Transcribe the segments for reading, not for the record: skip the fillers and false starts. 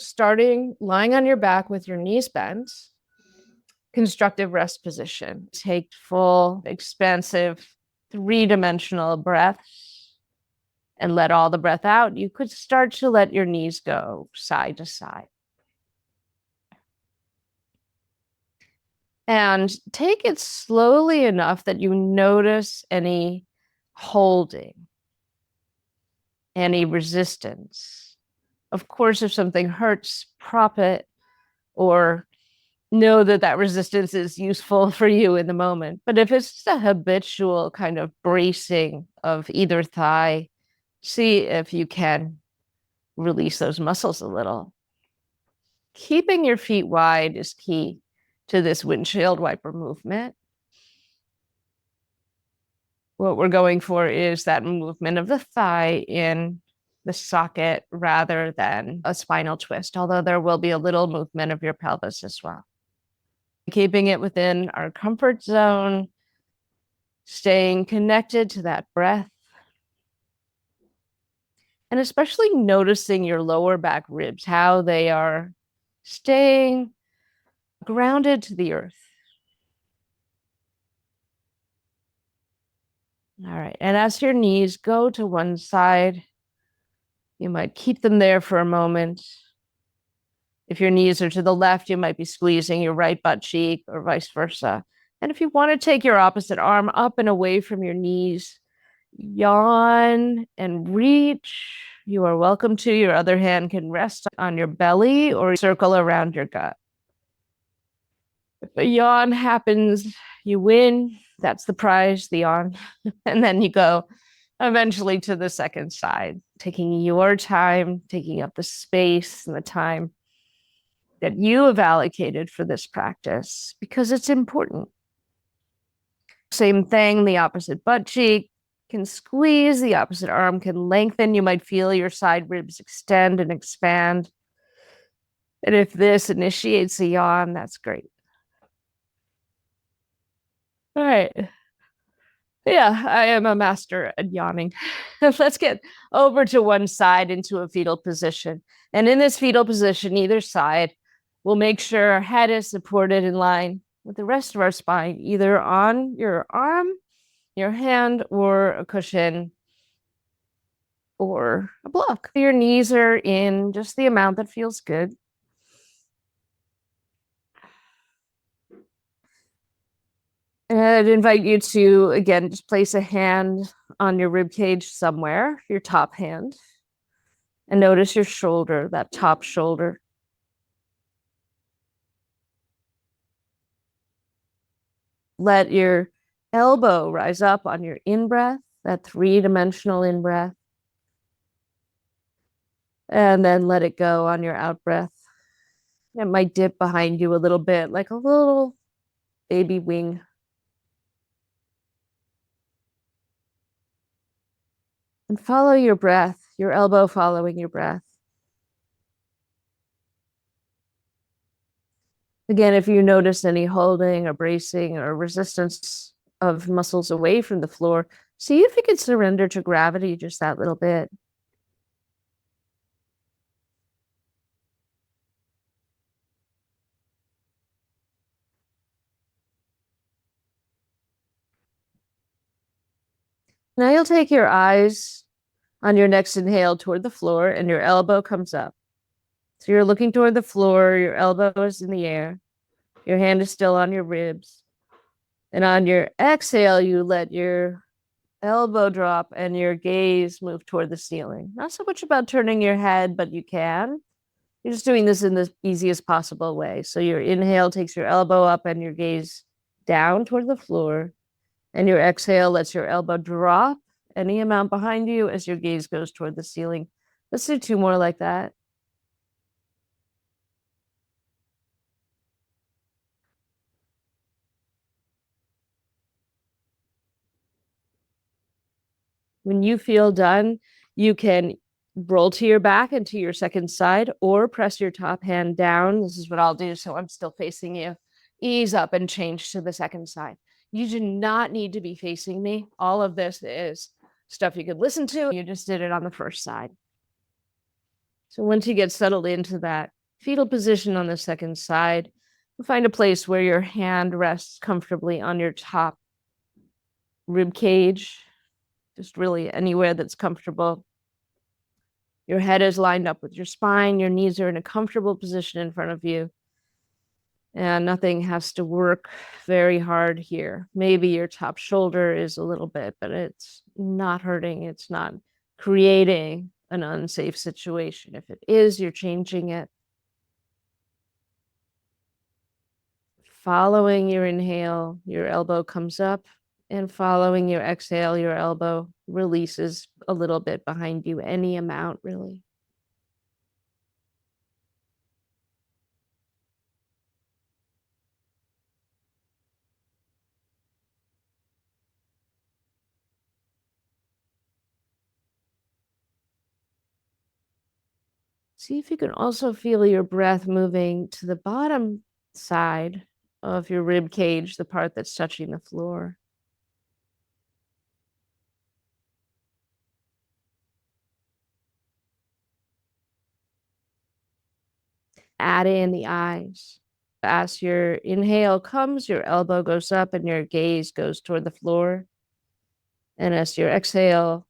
Starting lying on your back with your knees bent, constructive rest position. Take full, expansive, three-dimensional breaths and let all the breath out. You could start to let your knees go side to side. And take it slowly enough that you notice any holding, any resistance. Of course, if something hurts, prop it or know that that resistance is useful for you in the moment. But if it's just a habitual kind of bracing of either thigh, see if you can release those muscles a little. Keeping your feet wide is key to this windshield wiper movement. What we're going for is that movement of the thigh in the socket rather than a spinal twist, although there will be a little movement of your pelvis as well. Keeping it within our comfort zone, staying connected to that breath, and especially noticing your lower back ribs, how they are staying grounded to the earth. All right, and as your knees go to one side, you might keep them there for a moment. If your knees are to the left, you might be squeezing your right butt cheek or vice versa. And if you want to take your opposite arm up and away from your knees, yawn and reach. You are welcome to. Your other hand can rest on your belly or circle around your gut. If a yawn happens, you win. That's the prize, the yawn. And then you go eventually to the second side, taking your time, taking up the space and the time that you have allocated for this practice because it's important. Same thing, the opposite butt cheek can squeeze, the opposite arm can lengthen. You might feel your side ribs extend and expand. And if this initiates a yawn, that's great. All right. Yeah, I am a master at yawning. Let's get over to one side into a fetal position. And in this fetal position, either side, we'll make sure our head is supported in line with the rest of our spine, either on your arm, your hand, or a cushion, or a block. Your knees are in just the amount that feels good. And I'd invite you to, again, just place a hand on your rib cage somewhere, your top hand, and notice your shoulder, that top shoulder. Let your elbow rise up on your in-breath, that three-dimensional in-breath. And then let it go on your out-breath. It might dip behind you a little bit, like a little baby wing. And follow your breath, your elbow following your breath. Again, if you notice any holding or bracing or resistance of muscles away from the floor, see if you can surrender to gravity just that little bit. Now you'll take your eyes on your next inhale toward the floor and your elbow comes up. So you're looking toward the floor, your elbow is in the air, your hand is still on your ribs. And on your exhale, you let your elbow drop and your gaze move toward the ceiling. Not so much about turning your head, but you can. You're just doing this in the easiest possible way. So your inhale takes your elbow up and your gaze down toward the floor. And your exhale lets your elbow drop any amount behind you as your gaze goes toward the ceiling. Let's do two more like that. When you feel done, you can roll to your back and to your second side or press your top hand down. This is what I'll do. So I'm still facing you. Ease up and change to the second side. You do not need to be facing me. All of this is stuff you could listen to. You just did it on the first side. So once you get settled into that fetal position on the second side, find a place where your hand rests comfortably on your top rib cage, just really anywhere that's comfortable. Your head is lined up with your spine, your knees are in a comfortable position in front of you, and nothing has to work very hard here. Maybe your top shoulder is a little bit, but it's not hurting, it's not creating an unsafe situation. If it is, you're changing it. Following your inhale, your elbow comes up, and following your exhale, your elbow releases a little bit behind you, any amount really. See if you can also feel your breath moving to the bottom side of your rib cage, the part that's touching the floor. Add in the eyes. As your inhale comes, your elbow goes up and your gaze goes toward the floor. And as your exhale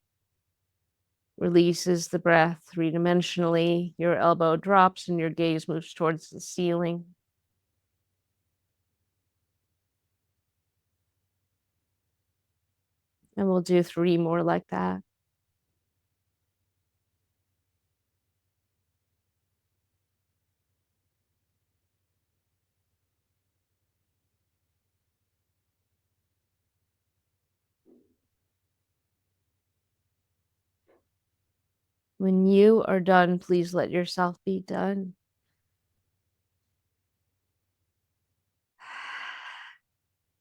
releases the breath three-dimensionally, your elbow drops and your gaze moves towards the ceiling. And we'll do 3 more like that. When you are done, please let yourself be done.